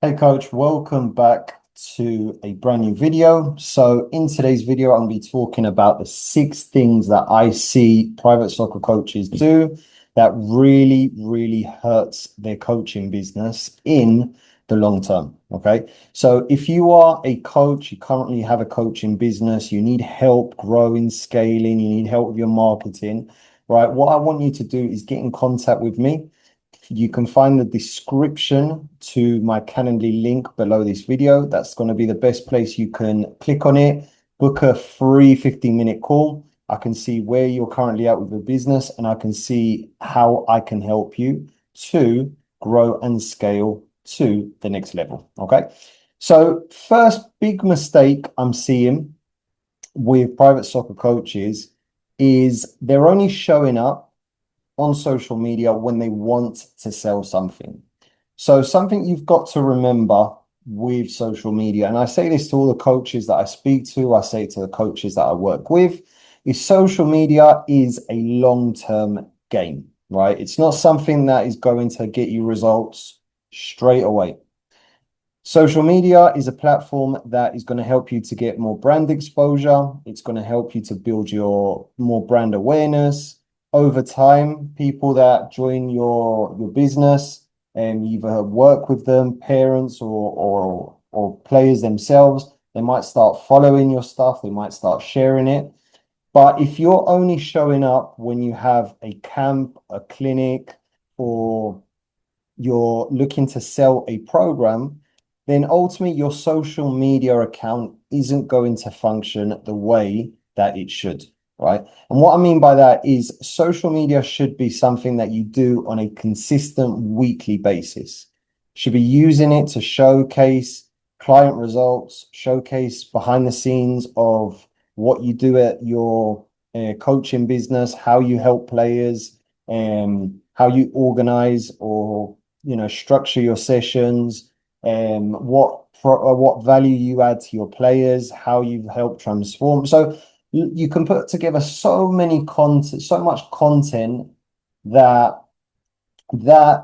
Hey coach, welcome back to a brand new video. So in today's video, I'm going to be talking about the 6 things that I see private soccer coaches do that really hurts their coaching business in the long term. Okay. So if you are a coach, you currently have a coaching business, you need help growing, scaling, you need help with your marketing, right? What I want you to do is get in contact with me. You can find the description to my Calendly link below this video. That's going to be the best place. You can click on it, book a free 15-minute call. I can see where you're currently at with your business, and I can see how I can help you to grow and scale to the next level. Okay. So first big mistake I'm seeing with private soccer coaches is they're only showing up on social media when they want to sell something. So something you've got to remember with social media, and I say this to all the coaches that I speak to, I say it to the coaches that I work with, is social media is a long-term game, right? It's not something that is going to get you results straight away. Social media is a platform that is going to help you to get more brand exposure. It's going to help you to build your more brand awareness. Over time, people that join your business and either work with them, parents or players themselves, they might start following your stuff, they might start sharing it. But if you're only showing up when you have a camp, a clinic, or you're looking to sell a program, then ultimately your social media account isn't going to function the way that it should, right? And what I mean by that is social media should be something that you do on a consistent weekly basis. Should be using it to showcase client results, showcase behind the scenes of what you do at your coaching business, how you help players, how you organize or structure your sessions, what value you add to your players, how you've helped transform. So you can put together so much content that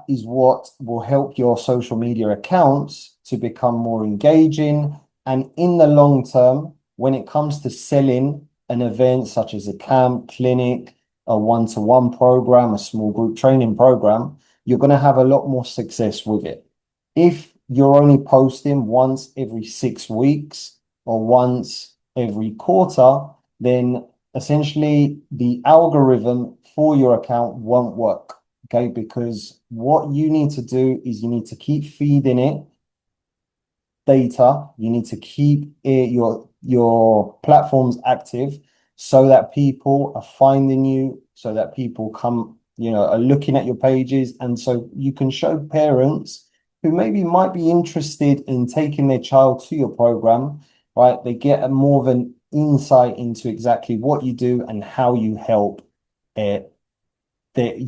is what will help your social media accounts to become more engaging. And in the long term, when it comes to selling an event such as a camp, clinic, a one-to-one program, a small group training program, you're going to have a lot more success with it. If you're only posting once every 6 weeks or once every quarter, then essentially the algorithm for your account won't work. Okay, because what you need to do is you need to keep feeding it data. You need to keep your platforms active so that people are finding you, so that people come, are looking at your pages, and so you can show parents who maybe might be interested in taking their child to your program, right? They get more of an insight into exactly what you do and how you help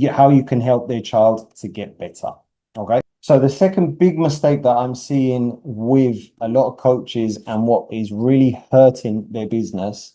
how you can help their child to get better. Okay. So the second big mistake that I'm seeing with a lot of coaches and what is really hurting their business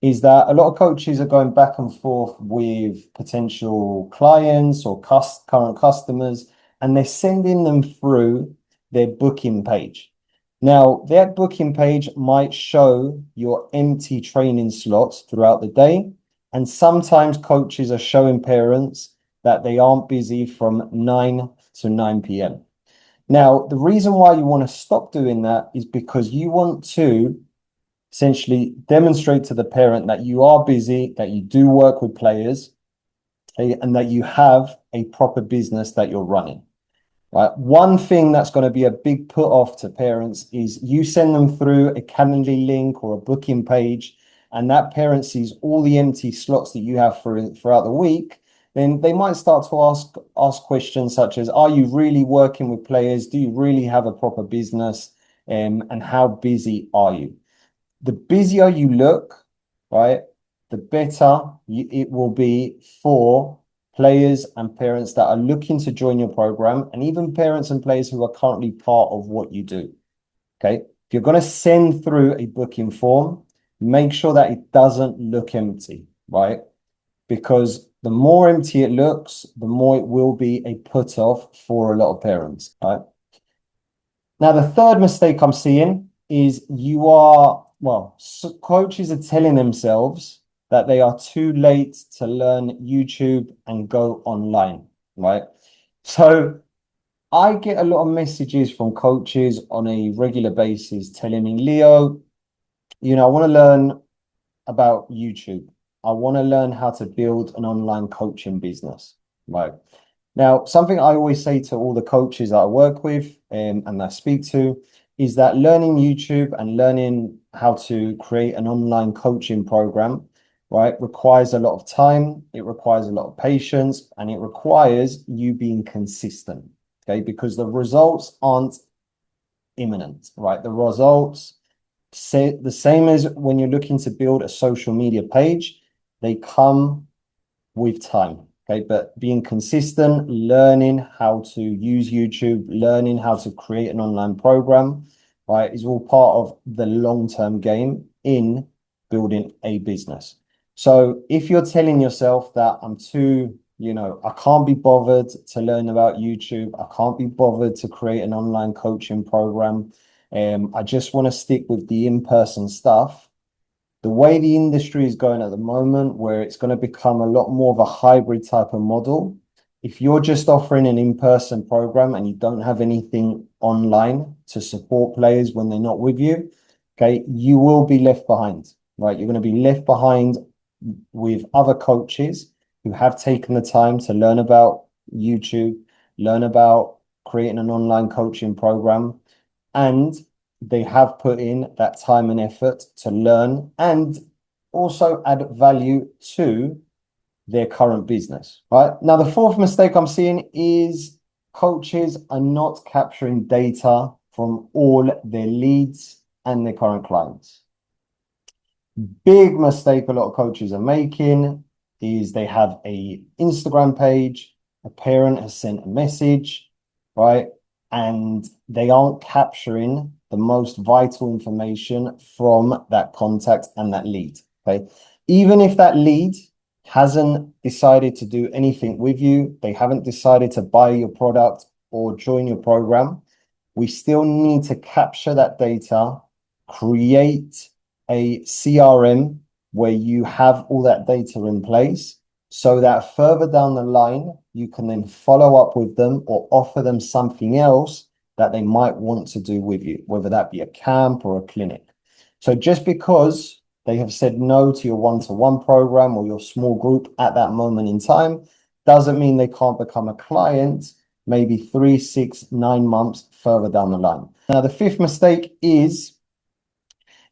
is that a lot of coaches are going back and forth with potential clients or current customers, and they're sending them through their booking page. Now, their booking page might show your empty training slots throughout the day. And sometimes coaches are showing parents that they aren't busy from 9 to 9 p.m. Now, the reason why you want to stop doing that is because you want to essentially demonstrate to the parent that you are busy, that you do work with players, and that you have a proper business that you're running. Right. One thing that's going to be a big put off to parents is you send them through a Calendly link or a booking page, and that parent sees all the empty slots that you have throughout the week. Then they might start to ask questions such as, are you really working with players? Do you really have a proper business? And how busy are you? The busier you look, right, the better it will be for players and parents that are looking to join your program, and even parents and players who are currently part of what you do. Okay. If you're going to send through a booking form, make sure that it doesn't look empty, right? Because the more empty it looks, the more it will be a put off for a lot of parents, right? Now, the third mistake I'm seeing is coaches are telling themselves that they are too late to learn YouTube and go online, right? So I get a lot of messages from coaches on a regular basis telling me, Leo, I want to learn about YouTube. I want to learn how to build an online coaching business, right? Now, something I always say to all the coaches that I work with and I speak to is that learning YouTube and learning how to create an online coaching program, right, requires a lot of time, it requires a lot of patience, and it requires you being consistent, okay? Because the results aren't imminent, right? The results say the same as when you're looking to build a social media page, they come with time. Okay, but being consistent, learning how to use YouTube, learning how to create an online program, right, is all part of the long-term game in building a business. So if you're telling yourself that I'm too, I can't be bothered to learn about YouTube, I can't be bothered to create an online coaching program, I just want to stick with the in-person stuff. The way the industry is going at the moment, where it's going to become a lot more of a hybrid type of model, if you're just offering an in-person program and you don't have anything online to support players when they're not with you, okay, you will be left behind, right? You're going to be left behind with other coaches who have taken the time to learn about YouTube, learn about creating an online coaching program, and they have put in that time and effort to learn and also add value to their current business, right? Now, the fourth mistake I'm seeing is coaches are not capturing data from all their leads and their current clients. Big mistake a lot of coaches are making is they have a Instagram page, a parent has sent a message, right? And they aren't capturing the most vital information from that contact and that lead. Okay. Even if that lead hasn't decided to do anything with you, they haven't decided to buy your product or join your program, we still need to capture that data, create a CRM where you have all that data in place so that further down the line, you can then follow up with them or offer them something else that they might want to do with you, whether that be a camp or a clinic. So just because they have said no to your one-to-one program or your small group at that moment in time, doesn't mean they can't become a client maybe 3, 6, 9 months further down the line. Now, the fifth mistake is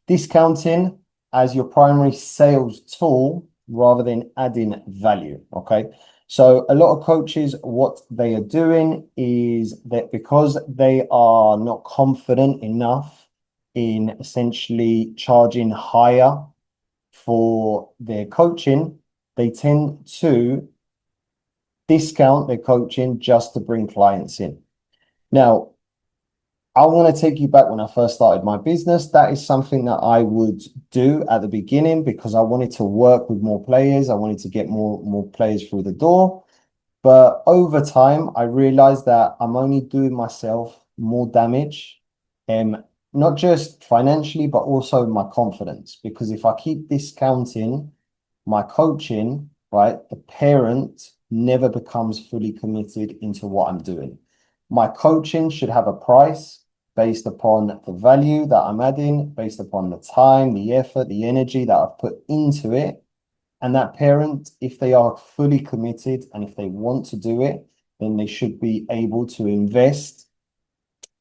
discounting as your primary sales tool rather than adding value. Okay. So a lot of coaches, what they are doing is that because they are not confident enough in essentially charging higher for their coaching, they tend to discount their coaching just to bring clients in. Now, I want to take you back when I first started my business. That is something that I would do at the beginning because I wanted to work with more players. I wanted to get more players through the door. But over time, I realized that I'm only doing myself more damage, um, not just financially, but also my confidence. Because if I keep discounting my coaching, right, the parent never becomes fully committed into what I'm doing. My coaching should have a price based upon the value that I'm adding, based upon the time, the effort, the energy that I've put into it. And that parent, if they are fully committed and if they want to do it, then they should be able to invest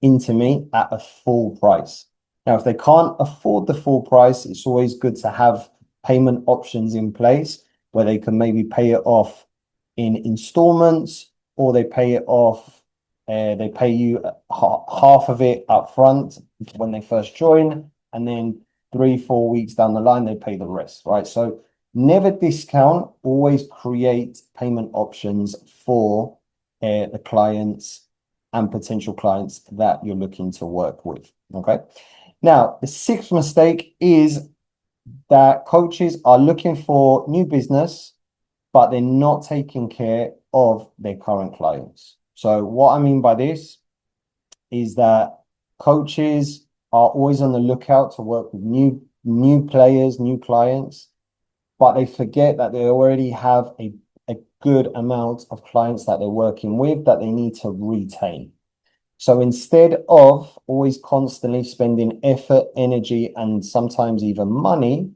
into me at a full price. Now, if they can't afford the full price, it's always good to have payment options in place where they can maybe pay it off in installments or they pay it off, they pay you half of it up front when they first join, and then 3, 4 weeks down the line, they pay the rest, right? So never discount, always create payment options for the clients and potential clients that you're looking to work with. Okay. Now, the sixth mistake is that coaches are looking for new business, but they're not taking care of their current clients. So what I mean by this is that Coaches are always on the lookout to work with new players, new clients, but they forget that they already have a good amount of clients that they're working with that they need to retain. So instead of always constantly spending effort, energy, and sometimes even money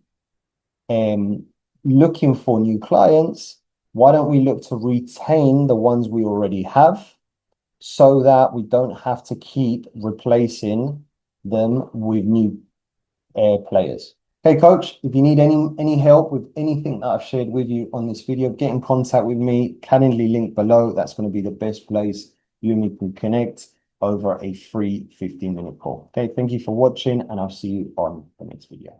looking for new clients, why don't we look to retain the ones we already have so that we don't have to keep replacing them with new players? Hey, coach, if you need any help with anything that I've shared with you on this video, get in contact with me. Calendly link below. That's going to be the best place you and me can connect over a free 15-minute call. Okay, thank you for watching, and I'll see you on the next video.